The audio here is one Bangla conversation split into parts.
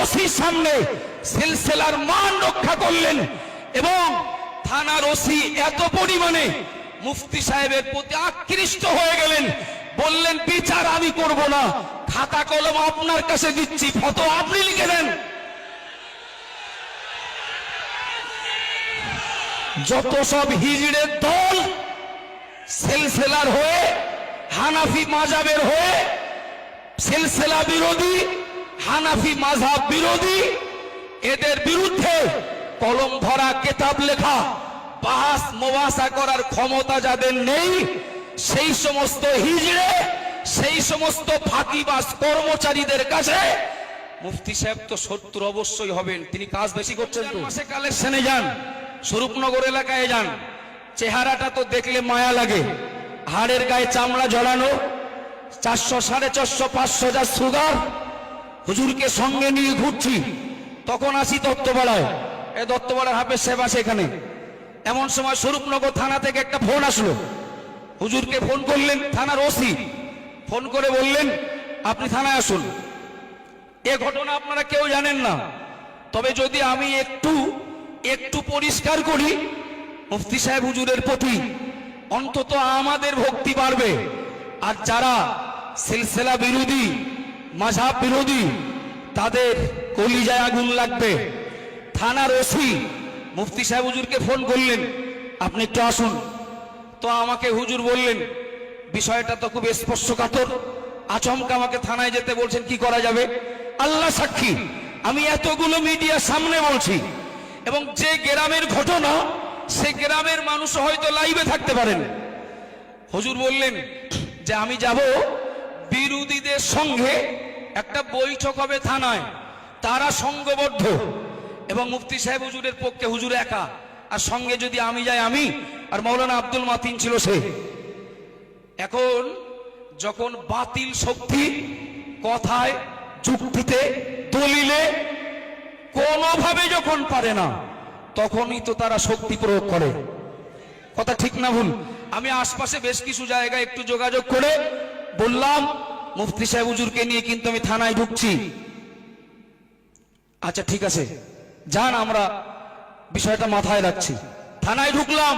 ওসির সামনে সিলসিলার মান রক্ষা করলেন এবং থানার ওসি এত পরিমাণে মুফতি সাহেবের প্রতি আকৃষ্ট হয়ে গেলেন, বললেন বিচার আমি করব না, খাতা কলম আপনার কাছে দিচ্ছি, ফতোয়া আপনি লিখে দেন। যত সব হিজড়ের দল সিলসিলার হয়ে, হানাফি মাযহাবের হয়ে, সিলসিলা বিরোধী, হানাফি মাযহাব বিরোধী, এদের বিরুদ্ধে কলম ধরা, কিতাব লেখা, বাহাস মুবাসা করার ক্ষমতা যাদের নেই, সেই সমস্ত হিজড়ে, সেই সমস্ত ফাঁকিবাজ কর্মচারীদের কাছে মুফতি সাহেব তো শত্রু অবশ্যই হবেন। তিনি কাজ বেশি করছেন তো। মাসে কালেকশনে যান, স্বরূপনগর এলাকায় যান, চেহারাটা তো দেখলে মায়া লাগে, হাড়ের গায়ে চামড়া ঝোলানো, 400, 450, 500 যা সুগার। হুজুরকে সঙ্গে নিয়ে ঘুরছি, তখন আসি দত্তপাড়ায়, এই দত্তপাড়ার হাফেজ সাহেব আসে এখানে। এমন সময় স্বরূপনগর থানা থেকে একটা ফোন আসলো, হুজুরকে ফোন করলেন থানার ওসি, ফোন করে বললেন আপনি থানায় আসুন। এ ঘটনা আপনারা কেউ জানেন না, তবে যদি আমি একটু পরিষ্কার করি, মুফতি সাহেব হুজুরের প্রতি অন্তত আমাদের ভক্তি বাড়বে। আর যারা সিলসিলা বিরোধী, মাযহাব বিরোধী, তাদের কলিজায় আগুন লাগবে। থানার ওসি মুফতি সাহেব হুজুরকে ফোন করলেন, আপনি একটু আসুন। তো আমাকে হুজুর বললেন বিষয়টা তো খুব স্পর্শকাতর, আচমকা আমাকে থানায় যেতে বলছেন, কি করা যাবে? আল্লাহ সাক্ষী, আমি এতগুলো মিডিয়ার সামনে বলছি, এবং যে গ্রামের ঘটনা, সে গ্রামের মানুষ হয়তো লাইভে থাকতে পারেন। হুজুর বললেন যে আমি যাব, বিরোধীদের সঙ্গে একটা বৈঠক হবে থানায়, তারা সংঘবদ্ধ, এবং মুফতি সাহেব হুজুরের পক্ষে হুজুর একা, আর সঙ্গে যদি আমি যাই, আমি আর মৌলানা আব্দুল মাতিন ছিল সে। এখন যখন বাতিল শক্তি কথায়, যুক্তিতে, দলিলে কোনোভাবে যখন পারে না, তখনই তো তারা শক্তি প্রয়োগ করে। কথা ঠিক না ভুল? আমি আশপাশে বেশ কিছু জায়গায় একটু যোগাযোগ করে বললাম মুফতি সাহেব হুজুরকে নিয়ে কিন্তু আমি থানায় ঢুকছি। আচ্ছা ঠিক আছে যান, আমরা বিষয়টা মাথায় রাখছি। থানায় ঢুকলাম,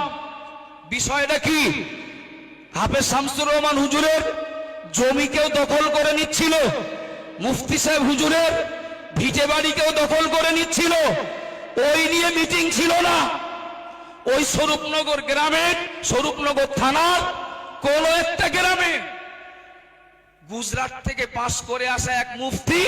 বিষয়টা কি? হাফেজ শামসুর রহমান হুজুরের জমিকেও দখল করে নিচ্ছিল, মুফতি সাহেব হুজুরের ভিটে বাড়িকেও দখল করে নিচ্ছিল। ওই নিয়ে মিটিং ছিল না, ওই স্বরূপনগর গ্রামের, স্বরূপনগর থানার কোন একটা গ্রামে গুজরাট থেকে পাস করে আসা এক মুফতি